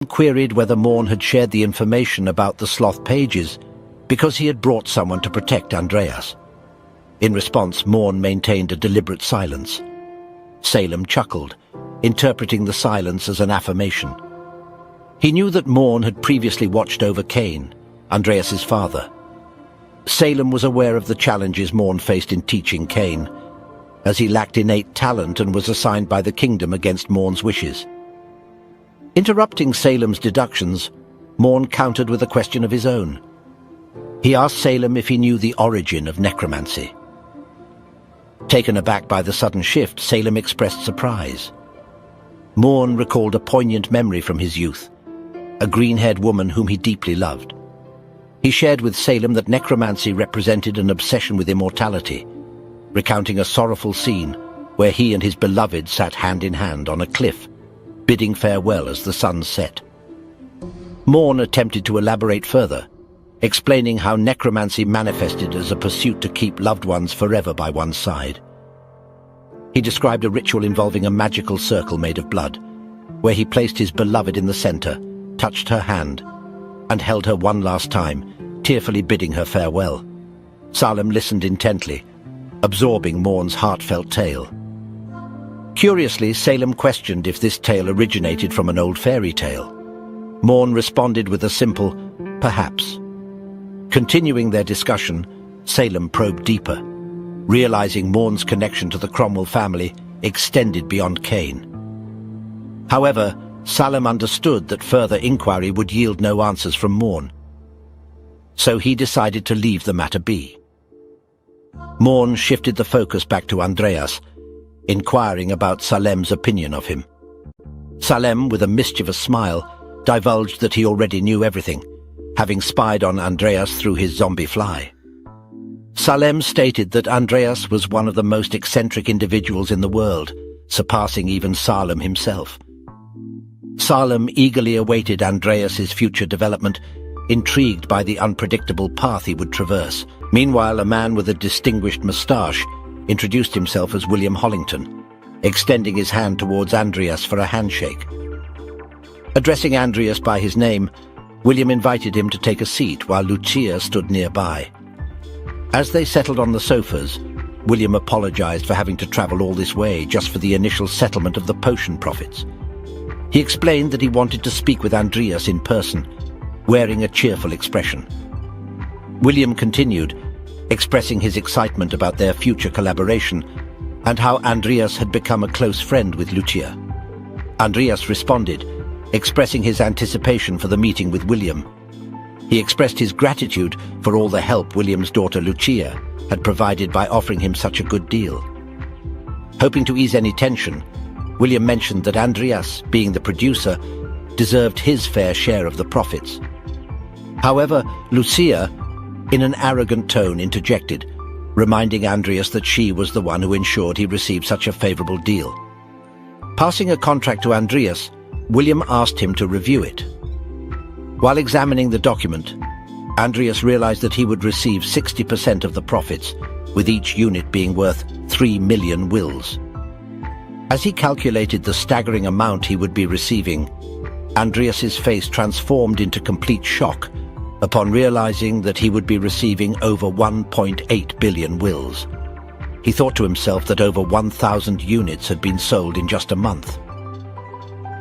queried whether Morn had shared the information about the sloth pages because he had brought someone to protect Andreas. In response, Morn maintained a deliberate silence. Salem chuckled, interpreting the silence as an affirmation. He knew that Morn had previously watched over Cain, Andreas's father. Salem was aware of the challenges Morn faced in teaching Cain, as he lacked innate talent and was assigned by the kingdom against Morn's wishes. Interrupting Salem's deductions, Morn countered with a question of his own. He asked Salem if he knew the origin of necromancy. Taken aback by the sudden shift, Salem expressed surprise. Morn recalled a poignant memory from his youth, a green-haired woman whom he deeply loved. He shared with Salem that necromancy represented an obsession with immortality, recounting a sorrowful scene where he and his beloved sat hand in hand on a cliff, bidding farewell as the sun set. Morn attempted to elaborate further, explaining how necromancy manifested as a pursuit to keep loved ones forever by one's side. He described a ritual involving a magical circle made of blood, where he placed his beloved in the center, touched her hand, and held her one last time, tearfully bidding her farewell. Salem listened intently, absorbing Morn's heartfelt tale. Curiously, Salem questioned if this tale originated from an old fairy tale. Morn responded with a simple, perhaps. Continuing their discussion, Salem probed deeper, realizing Morn's connection to the Cromwell family extended beyond Cain. However, Salem understood that further inquiry would yield no answers from Morn, so he decided to leave the matter be. Morn shifted the focus back to Andreas, inquiring about Salem's opinion of him. Salem, with a mischievous smile, divulged that he already knew everything, having spied on Andreas through his zombie fly. Salem stated that Andreas was one of the most eccentric individuals in the world, surpassing even Salem himself. Salem eagerly awaited Andreas's future development, intrigued by the unpredictable path he would traverse. Meanwhile, a man with a distinguished moustache introduced himself as William Hollington, extending his hand towards Andreas for a handshake. Addressing Andreas by his name, William invited him to take a seat while Lucia stood nearby. As they settled on the sofas, William apologized for having to travel all this way just for the initial settlement of the potion profits. He explained that he wanted to speak with Andreas in person, wearing a cheerful expression. William continued, expressing his excitement about their future collaboration and how Andreas had become a close friend with Lucia. Andreas responded, expressing his anticipation for the meeting with William. He expressed his gratitude for all the help William's daughter Lucia had provided by offering him such a good deal. Hoping to ease any tension, William mentioned that Andreas, being the producer, deserved his fair share of the profits. However, Lucia, in an arrogant tone, interjected, reminding Andreas that she was the one who ensured he received such a favorable deal. Passing a contract to Andreas, William asked him to review it. While examining the document, Andreas realized that he would receive 60% of the profits, with each unit being worth 3 million wills. As he calculated the staggering amount he would be receiving, Andreas's face transformed into complete shock upon realizing that he would be receiving over 1.8 billion wills. He thought to himself that over 1,000 units had been sold in just a month.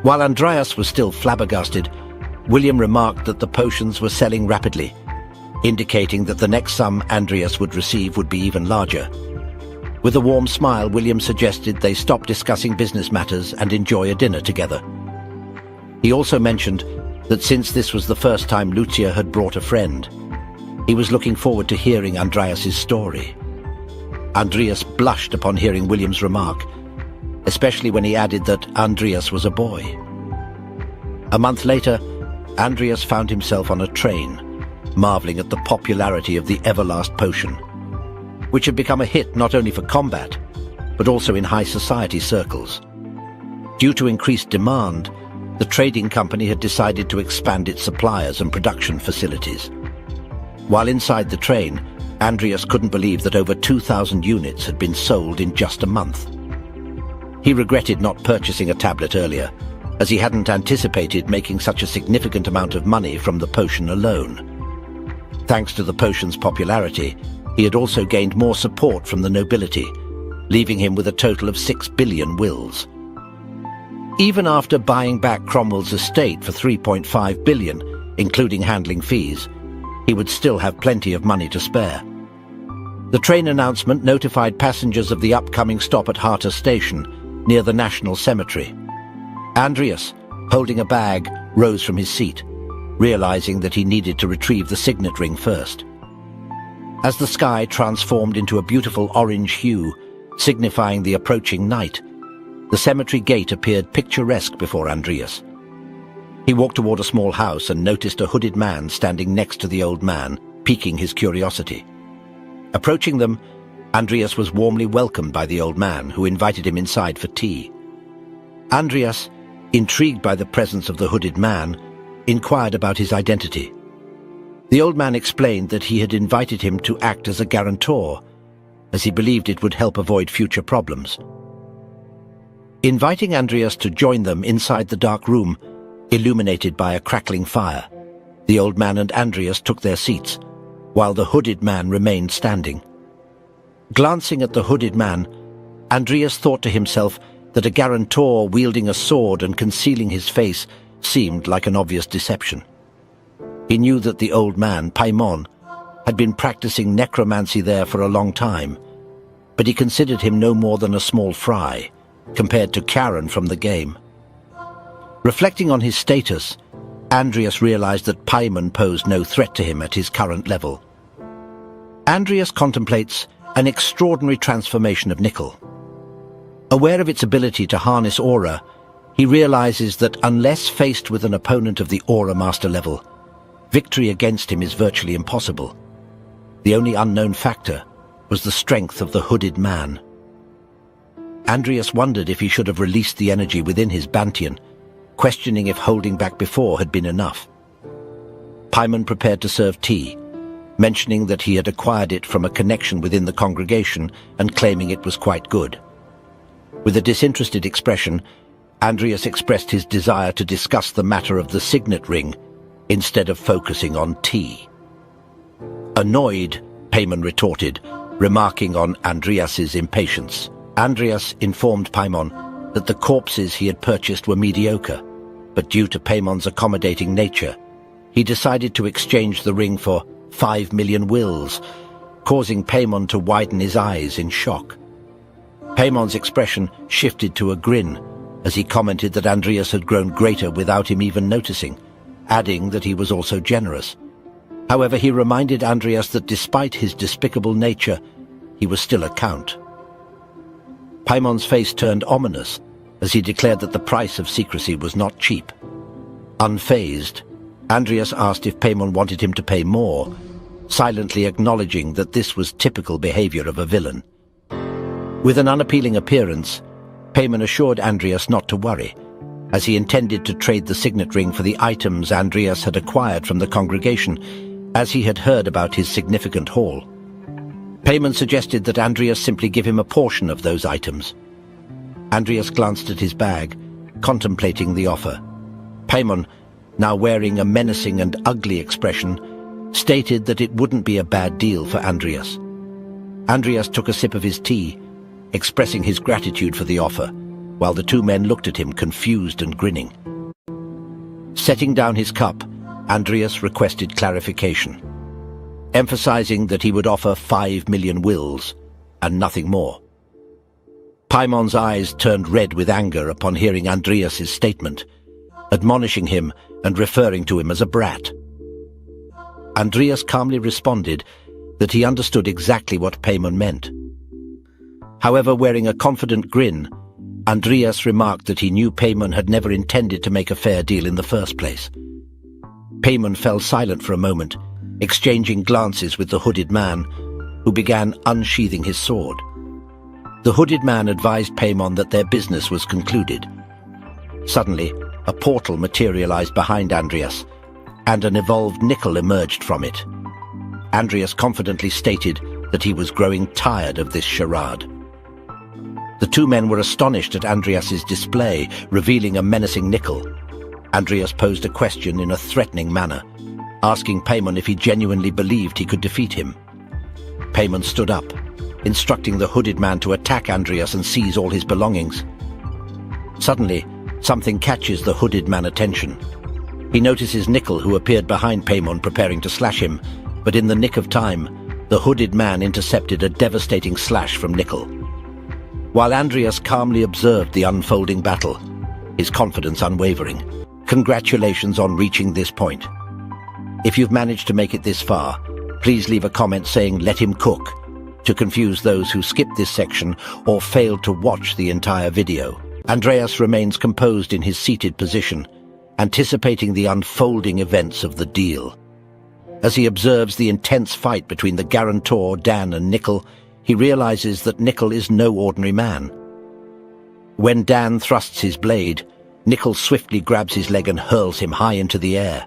While Andreas was still flabbergasted, William remarked that the potions were selling rapidly, indicating that the next sum Andreas would receive would be even larger. With a warm smile, William suggested they stop discussing business matters and enjoy a dinner together. He also mentioned that since this was the first time Lucia had brought a friend, he was looking forward to hearing Andreas's story. Andreas blushed upon hearing William's remark, especially when he added that Andreas was a boy. A month later, Andreas found himself on a train, marveling at the popularity of the Everlast potion, which had become a hit not only for combat, but also in high society circles. Due to increased demand, the trading company had decided to expand its suppliers and production facilities. While inside the train, Andreas couldn't believe that over 2,000 units had been sold in just a month. He regretted not purchasing a tablet earlier, as he hadn't anticipated making such a significant amount of money from the potion alone. Thanks to the potion's popularity, he had also gained more support from the nobility, leaving him with a total of 6 billion wills. Even after buying back Cromwell's estate for 3.5 billion, including handling fees, he would still have plenty of money to spare. The train announcement notified passengers of the upcoming stop at Harter Station, near the National Cemetery. Andreas, holding a bag, rose from his seat, realizing that he needed to retrieve the signet ring first. As the sky transformed into a beautiful orange hue, signifying the approaching night, the cemetery gate appeared picturesque before Andreas. He walked toward a small house and noticed a hooded man standing next to the old man, piquing his curiosity. Approaching them, Andreas was warmly welcomed by the old man, who invited him inside for tea. Andreas, intrigued by the presence of the hooded man, inquired about his identity. The old man explained that he had invited him to act as a guarantor, as he believed it would help avoid future problems. Inviting Andreas to join them inside the dark room, illuminated by a crackling fire, the old man and Andreas took their seats, while the hooded man remained standing. Glancing at the hooded man, Andreas thought to himself that a guarantor wielding a sword and concealing his face seemed like an obvious deception. He knew that the old man, Paimon, had been practicing necromancy there for a long time, but he considered him no more than a small fry, compared to Karen from the game. Reflecting on his status, Andreas realized that Paimon posed no threat to him at his current level. Andreas contemplates an extraordinary transformation of Nickel. Aware of its ability to harness aura, he realizes that unless faced with an opponent of the Aura Master level, victory against him is virtually impossible. The only unknown factor was the strength of the hooded man. Andreas wondered if he should have released the energy within his Bantian, questioning if holding back before had been enough. Paimon prepared to serve tea, mentioning that he had acquired it from a connection within the congregation and claiming it was quite good. With a disinterested expression, Andreas expressed his desire to discuss the matter of the signet ring instead of focusing on tea. Annoyed, Paimon retorted, remarking on Andreas's impatience. Andreas informed Paimon that the corpses he had purchased were mediocre, but due to Paimon's accommodating nature, he decided to exchange the ring for 5 million wills, causing Paimon to widen his eyes in shock. Paimon's expression shifted to a grin as he commented that Andreas had grown greater without him even noticing, adding that he was also generous. However, he reminded Andreas that despite his despicable nature, he was still a count. Paimon's face turned ominous as he declared that the price of secrecy was not cheap. Unfazed, Andreas asked if Paimon wanted him to pay more, silently acknowledging that this was typical behavior of a villain. With an unappealing appearance, Paimon assured Andreas not to worry, as he intended to trade the signet ring for the items Andreas had acquired from the congregation, as he had heard about his significant haul. Paimon suggested that Andreas simply give him a portion of those items. Andreas glanced at his bag, contemplating the offer. Paimon, now wearing a menacing and ugly expression, stated that it wouldn't be a bad deal for Andreas. Andreas took a sip of his tea, expressing his gratitude for the offer, while the two men looked at him confused and grinning. Setting down his cup, Andreas requested clarification, emphasizing that he would offer 5 million wills and nothing more. Paimon's eyes turned red with anger upon hearing Andreas's statement, admonishing him and referring to him as a brat. Andreas calmly responded that he understood exactly what Paimon meant. However, wearing a confident grin, Andreas remarked that he knew Paimon had never intended to make a fair deal in the first place. Paimon fell silent for a moment, exchanging glances with the hooded man, who began unsheathing his sword. The hooded man advised Paimon that their business was concluded. Suddenly, a portal materialized behind Andreas, and an evolved Nickel emerged from it. Andreas confidently stated that he was growing tired of this charade. The two men were astonished at Andreas's display, revealing a menacing nickel. Andreas posed a question in a threatening manner, asking Paimon if he genuinely believed he could defeat him. Paimon stood up, instructing the hooded man to attack Andreas and seize all his belongings. Suddenly, something catches the hooded man's attention. He notices Nickel, who appeared behind Paimon preparing to slash him, but in the nick of time, the hooded man intercepted a devastating slash from Nickel. While Andreas calmly observed the unfolding battle, his confidence unwavering. Congratulations on reaching this point. If you've managed to make it this far, please leave a comment saying "let him cook" to confuse those who skipped this section or failed to watch the entire video. Andreas remains composed in his seated position, anticipating the unfolding events of the deal. As he observes the intense fight between the guarantor, Dan, and Nickel, he realizes that Nickel is no ordinary man. When Dan thrusts his blade, Nickel swiftly grabs his leg and hurls him high into the air.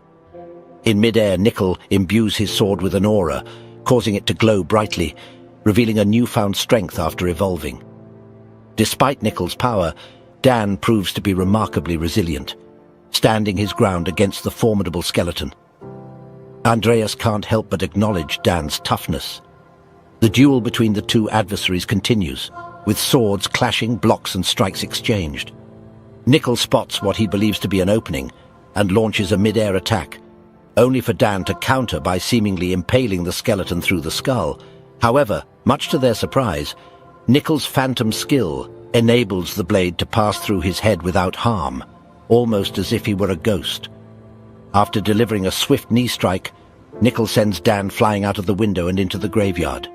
In mid-air, Nickel imbues his sword with an aura, causing it to glow brightly, revealing a newfound strength after evolving. Despite Nickel's power, Dan proves to be remarkably resilient, standing his ground against the formidable skeleton. Andreas can't help but acknowledge Dan's toughness. The duel between the two adversaries continues, with swords clashing, blocks and strikes exchanged. Nickel spots what he believes to be an opening and launches a mid-air attack, only for Dan to counter by seemingly impaling the skeleton through the skull. However, much to their surprise, Nickel's phantom skill enables the blade to pass through his head without harm, almost as if he were a ghost. After delivering a swift knee strike, Nickel sends Dan flying out of the window and into the graveyard.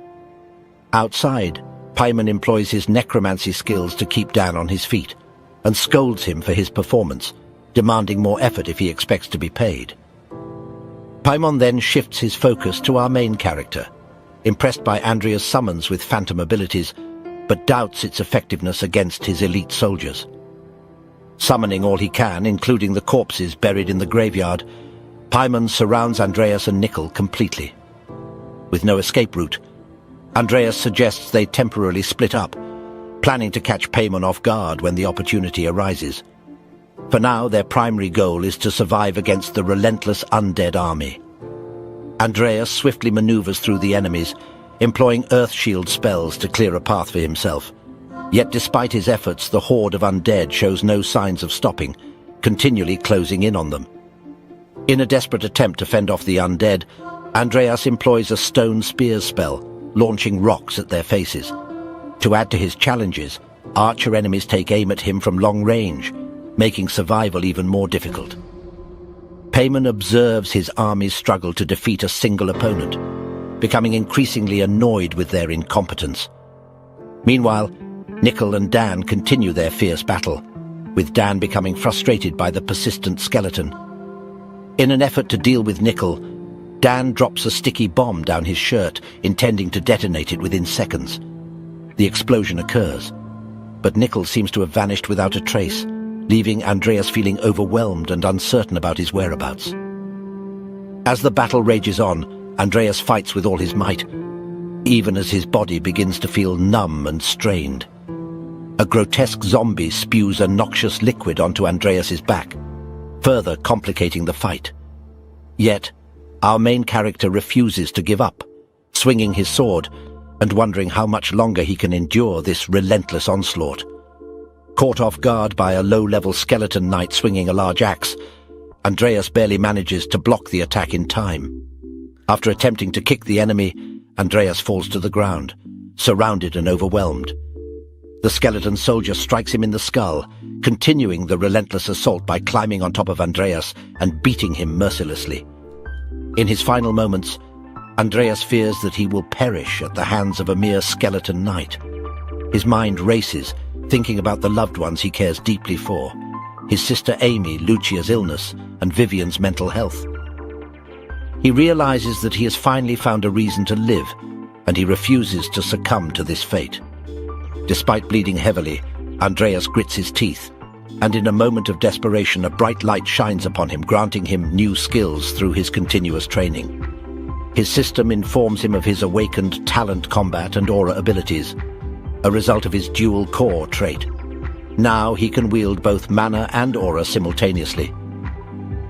Outside, Paimon employs his necromancy skills to keep Dan on his feet, and scolds him for his performance, demanding more effort if he expects to be paid. Paimon then shifts his focus to our main character, impressed by Andrea's summons with phantom abilities, but doubts its effectiveness against his elite soldiers. Summoning all he can, including the corpses buried in the graveyard, Paimon surrounds Andreas and Nickel completely. With no escape route, Andreas suggests they temporarily split up, planning to catch Paimon off guard when the opportunity arises. For now, their primary goal is to survive against the relentless undead army. Andreas swiftly maneuvers through the enemies, employing earth shield spells to clear a path for himself. Yet despite his efforts, the horde of undead shows no signs of stopping, continually closing in on them. In a desperate attempt to fend off the undead, Andreas employs a stone spear spell, launching rocks at their faces. To add to his challenges, archer enemies take aim at him from long range, making survival even more difficult. Paimon observes his army's struggle to defeat a single opponent, becoming increasingly annoyed with their incompetence. Meanwhile, Nickel and Dan continue their fierce battle, with Dan becoming frustrated by the persistent skeleton. In an effort to deal with Nickel, Dan drops a sticky bomb down his shirt, intending to detonate it within seconds. The explosion occurs, but Nickel seems to have vanished without a trace, leaving Andreas feeling overwhelmed and uncertain about his whereabouts. As the battle rages on, Andreas fights with all his might, even as his body begins to feel numb and strained. A grotesque zombie spews a noxious liquid onto Andreas's back, further complicating the fight. Yet, our main character refuses to give up, swinging his sword and wondering how much longer he can endure this relentless onslaught. Caught off guard by a low-level skeleton knight swinging a large axe, Andreas barely manages to block the attack in time. After attempting to kick the enemy, Andreas falls to the ground, surrounded and overwhelmed. The skeleton soldier strikes him in the skull, continuing the relentless assault by climbing on top of Andreas and beating him mercilessly. In his final moments, Andreas fears that he will perish at the hands of a mere skeleton knight. His mind races, thinking about the loved ones he cares deeply for, his sister Amy, Lucia's illness, and Vivian's mental health. He realizes that he has finally found a reason to live, and he refuses to succumb to this fate. Despite bleeding heavily, Andreas grits his teeth, and in a moment of desperation a bright light shines upon him, granting him new skills through his continuous training. His system informs him of his awakened talent, combat and aura abilities. a result of his dual core trait. Now he can wield both mana and aura simultaneously.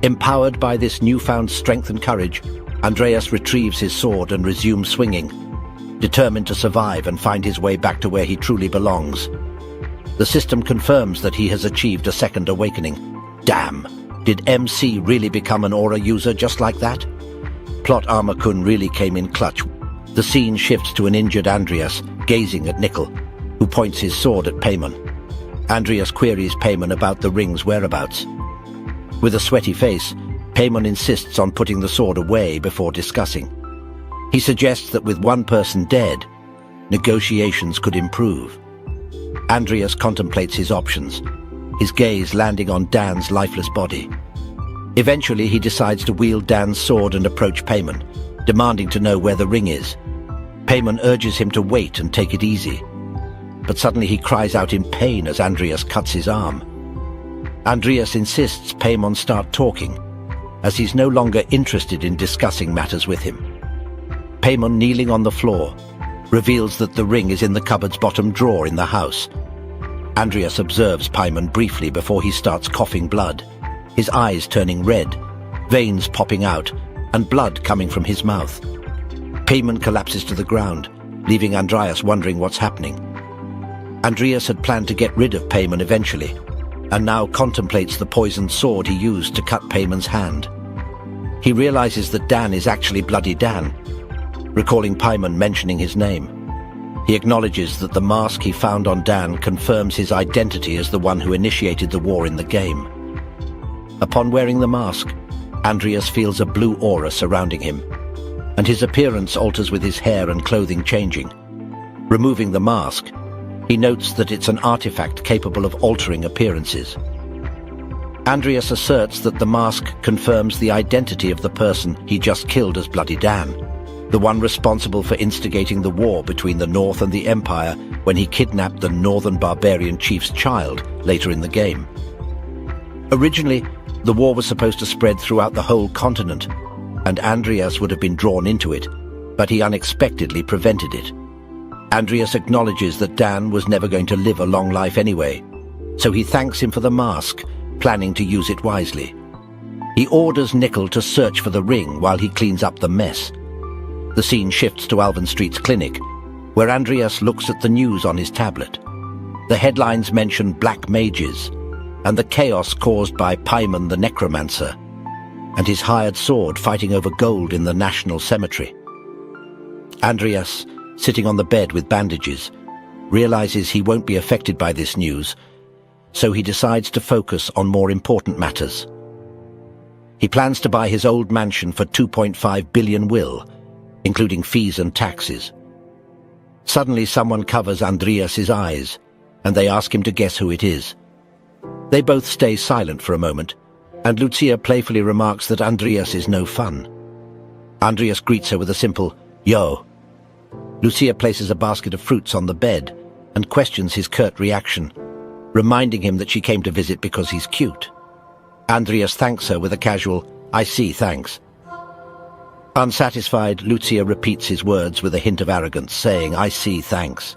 Empowered by this newfound strength and courage, Andreas retrieves his sword and resumes swinging, determined to survive and find his way back to where he truly belongs. The system confirms that he has achieved a second awakening. Damn! Did MC really become an aura user just like that? Plot Armor-kun really came in clutch. The scene shifts to an injured Andreas, gazing at Nickel, who points his sword at Paimon. Andreas queries Paimon about the ring's whereabouts. With a sweaty face, Paimon insists on putting the sword away before discussing. He suggests that with one person dead, negotiations could improve. Andreas contemplates his options, his gaze landing on Dan's lifeless body. Eventually, he decides to wield Dan's sword and approach Paimon, demanding to know where the ring is. Paimon urges him to wait and take it easy, but suddenly he cries out in pain as Andreas cuts his arm. Andreas insists Paimon start talking, as he's no longer interested in discussing matters with him. Paimon, kneeling on the floor, reveals that the ring is in the cupboard's bottom drawer in the house. Andreas observes Paimon briefly before he starts coughing blood, his eyes turning red, veins popping out, and blood coming from his mouth. Paimon collapses to the ground, leaving Andreas wondering what's happening. Andreas had planned to get rid of Paimon eventually, and now contemplates the poisoned sword he used to cut Paimon's hand. He realizes that Dan is actually Bloody Dan, recalling Paimon mentioning his name. He acknowledges that the mask he found on Dan confirms his identity as the one who initiated the war in the game. Upon wearing the mask, Andreas feels a blue aura surrounding him, and his appearance alters with his hair and clothing changing. Removing the mask, he notes that it's an artifact capable of altering appearances. Andreas asserts that the mask confirms the identity of the person he just killed as Bloody Dan, the one responsible for instigating the war between the North and the Empire when he kidnapped the Northern Barbarian chief's child later in the game. Originally, the war was supposed to spread throughout the whole continent, and Andreas would have been drawn into it, but he unexpectedly prevented it. Andreas acknowledges that Dan was never going to live a long life anyway, so he thanks him for the mask, planning to use it wisely. He orders Nickel to search for the ring while he cleans up the mess. The scene shifts to Alvin Street's clinic, where Andreas looks at the news on his tablet. The headlines mention black mages, and the chaos caused by Paimon the Necromancer, and his hired sword fighting over gold in the National Cemetery. Andreas, sitting on the bed with bandages, realizes he won't be affected by this news, so he decides to focus on more important matters. He plans to buy his old mansion for 2.5 billion will, including fees and taxes. Suddenly someone covers Andreas's eyes, and they ask him to guess who it is. They both stay silent for a moment, and Lucia playfully remarks that Andreas is no fun. Andreas greets her with a simple, "Yo." Lucia places a basket of fruits on the bed and questions his curt reaction, reminding him that she came to visit because he's cute. Andreas thanks her with a casual, "I see, thanks." Unsatisfied, Lucia repeats his words with a hint of arrogance, saying, "I see, thanks,"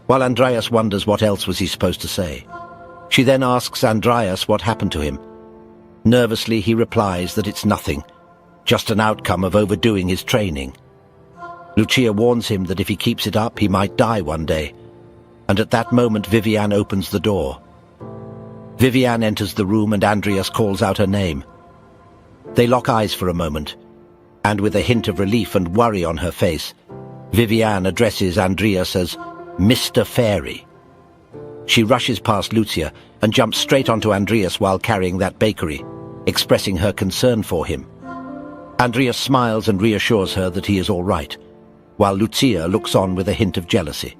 while Andreas wonders what else was he supposed to say. She then asks Andreas what happened to him. Nervously, he replies that it's nothing, just an outcome of overdoing his training. Lucia warns him that if he keeps it up, he might die one day, and at that moment Viviane opens the door. Viviane enters the room and Andreas calls out her name. They lock eyes for a moment, and with a hint of relief and worry on her face, Viviane addresses Andreas as Mr. Fairy. She rushes past Lucia and jumps straight onto Andreas while carrying that bakery, expressing her concern for him. Andreas smiles and reassures her that he is all right, while Lucia looks on with a hint of jealousy.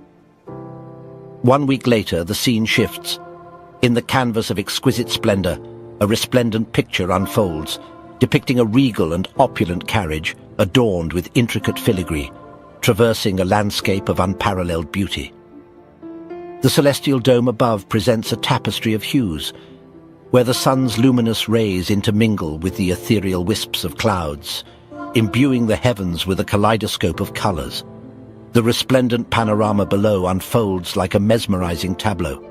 1 week later, the scene shifts. In the canvas of exquisite splendor, a resplendent picture unfolds, depicting a regal and opulent carriage adorned with intricate filigree, traversing a landscape of unparalleled beauty. The celestial dome above presents a tapestry of hues, where the sun's luminous rays intermingle with the ethereal wisps of clouds, imbuing the heavens with a kaleidoscope of colors. The resplendent panorama below unfolds like a mesmerizing tableau.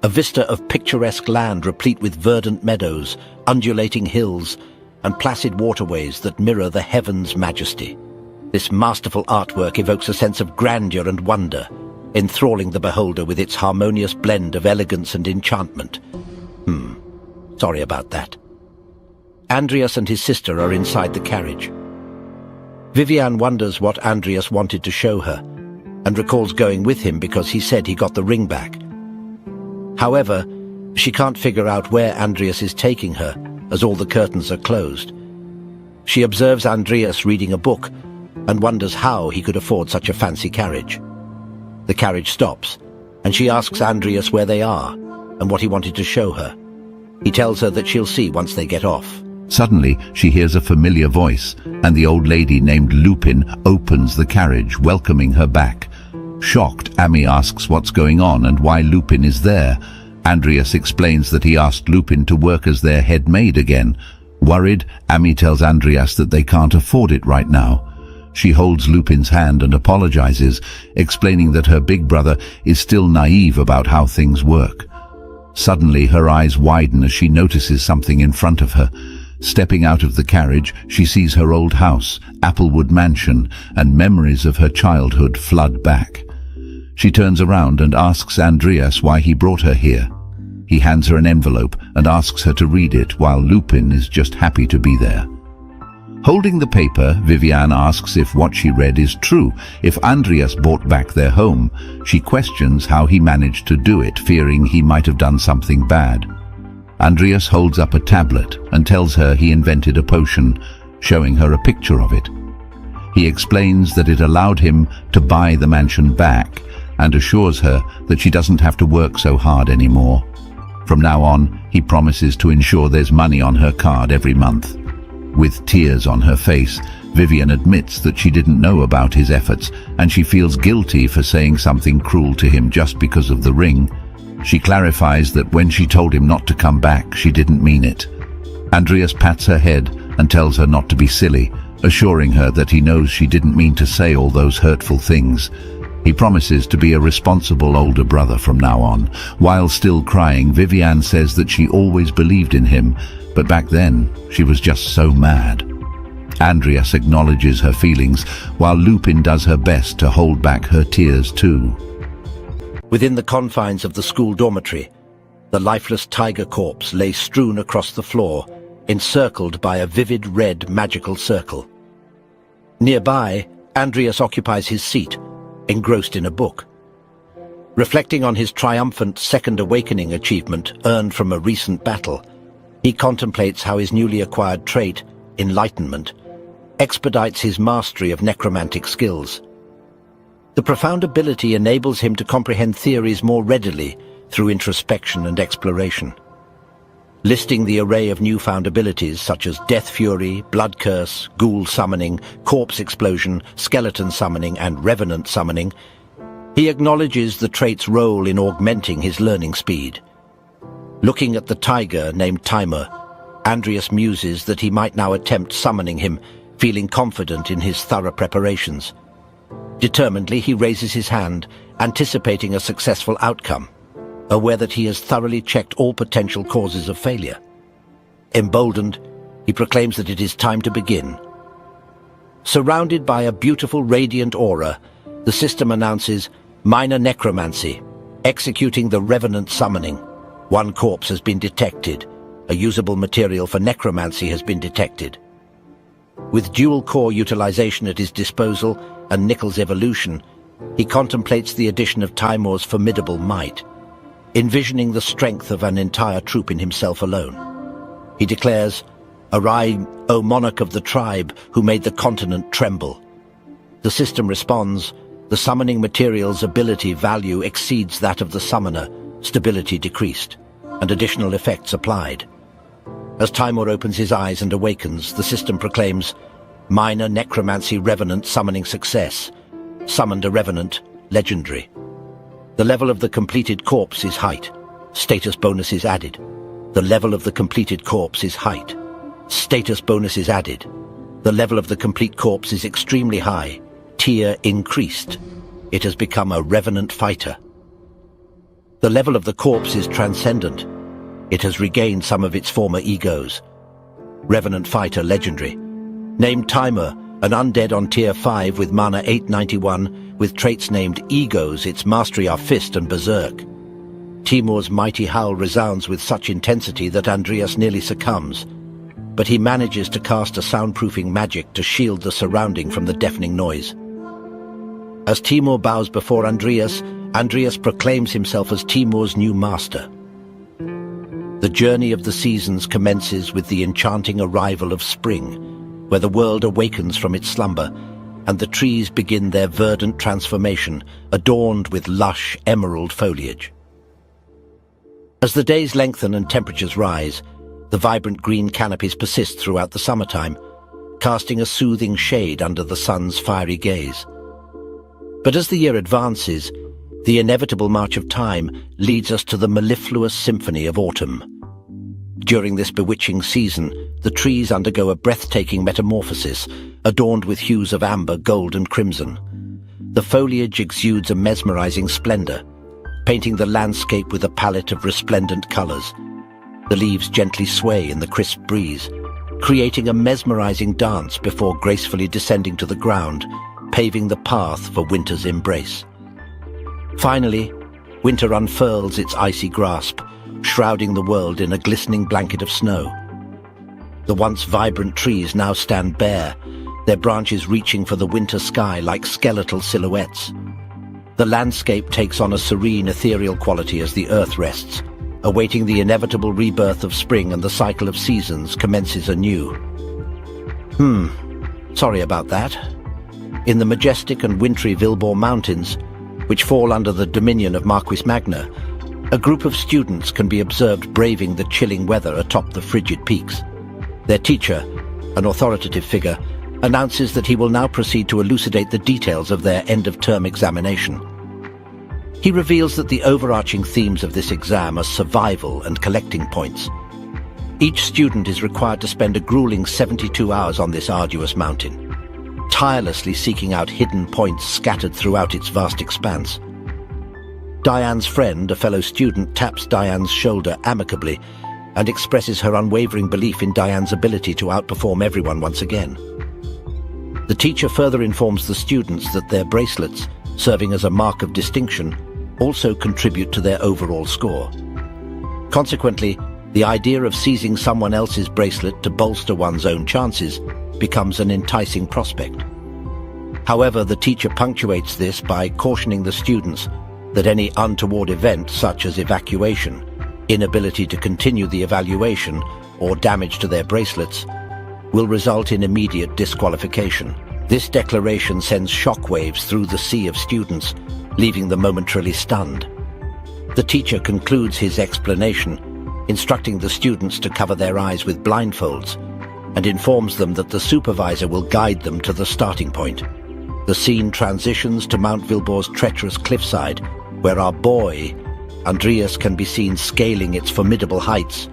A vista of picturesque land replete with verdant meadows, undulating hills, and placid waterways that mirror the heavens' majesty. This masterful artwork evokes a sense of grandeur and wonder, enthralling the beholder with its harmonious blend of elegance and enchantment. Sorry about that. Andreas and his sister are inside the carriage. Viviane wonders what Andreas wanted to show her, and recalls going with him because he said he got the ring back. However, she can't figure out where Andreas is taking her, as all the curtains are closed. She observes Andreas reading a book, and wonders how he could afford such a fancy carriage. The carriage stops, and she asks Andreas where they are, and what he wanted to show her. He tells her that she'll see once they get off. Suddenly, she hears a familiar voice, and the old lady named Lupin opens the carriage, welcoming her back. Shocked, Amy asks what's going on and why Lupin is there. Andreas explains that he asked Lupin to work as their head maid again. Worried, Amy tells Andreas that they can't afford it right now. She holds Lupin's hand and apologizes, explaining that her big brother is still naive about how things work. Suddenly, her eyes widen as she notices something in front of her. Stepping out of the carriage, she sees her old house, Applewood Mansion, and memories of her childhood flood back. She turns around and asks Andreas why he brought her here. He hands her an envelope and asks her to read it, while Lupin is just happy to be there. Holding the paper, Viviane asks if what she read is true. If Andreas bought back their home, she questions how he managed to do it, fearing he might have done something bad. Andreas holds up a tablet and tells her he invented a potion, showing her a picture of it. He explains that it allowed him to buy the mansion back and assures her that she doesn't have to work so hard anymore. From now on, he promises to ensure there's money on her card every month. With tears on her face, Viviane admits that she didn't know about his efforts, and she feels guilty for saying something cruel to him just because of the ring. She clarifies that when she told him not to come back, she didn't mean it. Andreas pats her head and tells her not to be silly, assuring her that he knows she didn't mean to say all those hurtful things. He promises to be a responsible older brother from now on. While still crying, Viviane says that she always believed in him, but back then, she was just so mad. Andreas acknowledges her feelings, while Lupin does her best to hold back her tears too. Within the confines of the school dormitory, the lifeless tiger corpse lay strewn across the floor, encircled by a vivid red magical circle. Nearby, Andreas occupies his seat, engrossed in a book. Reflecting on his triumphant Second Awakening achievement earned from a recent battle, he contemplates how his newly acquired trait, enlightenment, expedites his mastery of necromantic skills. The profound ability enables him to comprehend theories more readily through introspection and exploration. Listing the array of newfound abilities such as Death Fury, Blood Curse, Ghoul Summoning, Corpse Explosion, Skeleton Summoning, and Revenant Summoning, he acknowledges the trait's role in augmenting his learning speed. Looking at the tiger named Timur, Andreas muses that he might now attempt summoning him, feeling confident in his thorough preparations. Determinedly, he raises his hand, anticipating a successful outcome, aware that he has thoroughly checked all potential causes of failure. Emboldened, he proclaims that it is time to begin. Surrounded by a beautiful radiant aura, the system announces minor necromancy, executing the Revenant Summoning. One corpse has been detected. A usable material for necromancy has been detected. With dual core utilization at his disposal and Nickel's evolution, he contemplates the addition of Timur's formidable might, envisioning the strength of an entire troop in himself alone. He declares, "Arise, O monarch of the tribe who made the continent tremble." The system responds, "The summoning material's ability value exceeds that of the summoner, stability decreased, and additional effects applied." As Timur opens his eyes and awakens, the system proclaims, "Minor necromancy revenant summoning success. Summoned a revenant, legendary. The level of the completed corpse is height. Status bonus is added. The level of the completed corpse is height. Status bonus is added. The level of the complete corpse is extremely high. tier increased. It has become a revenant fighter. The level of the corpse is transcendent. It has regained some of its former egos. Revenant fighter legendary. Named Timer, an undead on tier 5 with mana 891, with traits named Egos, its mastery are Fist and Berserk. Timur's mighty howl resounds with such intensity that Andreas nearly succumbs, but he manages to cast a soundproofing magic to shield the surrounding from the deafening noise. As Timur bows before Andreas, Andreas proclaims himself as Timur's new master. The journey of the seasons commences with the enchanting arrival of spring, where the world awakens from its slumber, and the trees begin their verdant transformation, adorned with lush emerald foliage. As the days lengthen and temperatures rise, the vibrant green canopies persist throughout the summertime, casting a soothing shade under the sun's fiery gaze. But as the year advances, the inevitable march of time leads us to the mellifluous symphony of autumn. During this bewitching season, the trees undergo a breathtaking metamorphosis, adorned with hues of amber, gold, and crimson. The foliage exudes a mesmerizing splendor, painting the landscape with a palette of resplendent colors. The leaves gently sway in the crisp breeze, creating a mesmerizing dance before gracefully descending to the ground, paving the path for winter's embrace. Finally, winter unfurls its icy grasp, shrouding the world in a glistening blanket of snow. The once vibrant trees now stand bare, their branches reaching for the winter sky like skeletal silhouettes. The landscape takes on a serene, ethereal quality as the earth rests, awaiting the inevitable rebirth of spring, and the cycle of seasons commences anew. Sorry about that. In the majestic and wintry Vilboar Mountains, which fall under the dominion of Marquis Magna, a group of students can be observed braving the chilling weather atop the frigid peaks. Their teacher, an authoritative figure, announces that he will now proceed to elucidate the details of their end-of-term examination. He reveals that the overarching themes of this exam are survival and collecting points. Each student is required to spend a grueling 72 hours on this arduous mountain, tirelessly seeking out hidden points scattered throughout its vast expanse. Diane's friend, a fellow student, taps Diane's shoulder amicably and expresses her unwavering belief in Diane's ability to outperform everyone once again. The teacher further informs the students that their bracelets, serving as a mark of distinction, also contribute to their overall score. Consequently, the idea of seizing someone else's bracelet to bolster one's own chances becomes an enticing prospect. However, the teacher punctuates this by cautioning the students that any untoward event, such as evacuation, inability to continue the evaluation, or damage to their bracelets, will result in immediate disqualification. This declaration sends shockwaves through the sea of students, leaving them momentarily stunned. The teacher concludes his explanation, instructing the students to cover their eyes with blindfolds, and informs them that the supervisor will guide them to the starting point. The scene transitions to Mount Vilboar's treacherous cliffside, where our boy, Andreas, can be seen scaling its formidable heights,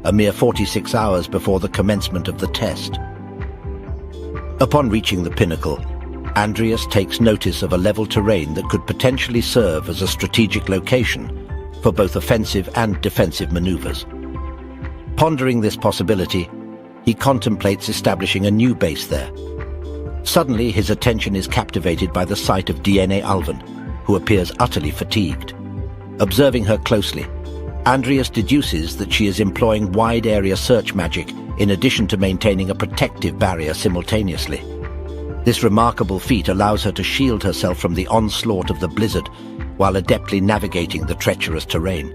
a mere 46 hours before the commencement of the test. Upon reaching the pinnacle, Andreas takes notice of a level terrain that could potentially serve as a strategic location for both offensive and defensive maneuvers. Pondering this possibility, he contemplates establishing a new base there. Suddenly, his attention is captivated by the sight of DNA Alvin, who appears utterly fatigued. Observing her closely, Andreas deduces that she is employing wide-area search magic in addition to maintaining a protective barrier simultaneously. This remarkable feat allows her to shield herself from the onslaught of the blizzard while adeptly navigating the treacherous terrain.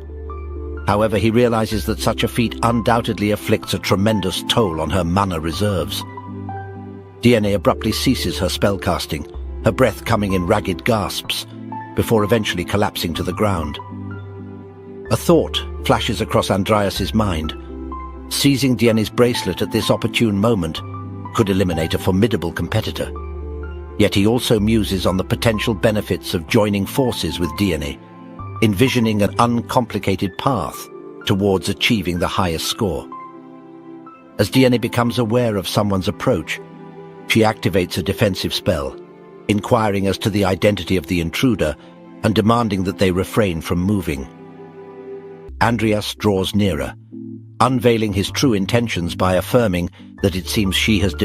However, he realizes that such a feat undoubtedly afflicts a tremendous toll on her mana reserves. DNA abruptly ceases her spellcasting, her breath coming in ragged gasps, before eventually collapsing to the ground. A thought flashes across Andreas's mind. Seizing Dienne's bracelet at this opportune moment could eliminate a formidable competitor. Yet he also muses on the potential benefits of joining forces with Dienne, envisioning an uncomplicated path towards achieving the highest score. As Dienne becomes aware of someone's approach, she activates a defensive spell, inquiring as to the identity of the intruder and demanding that they refrain from moving. Andreas draws nearer, unveiling his true intentions by affirming that it seems she has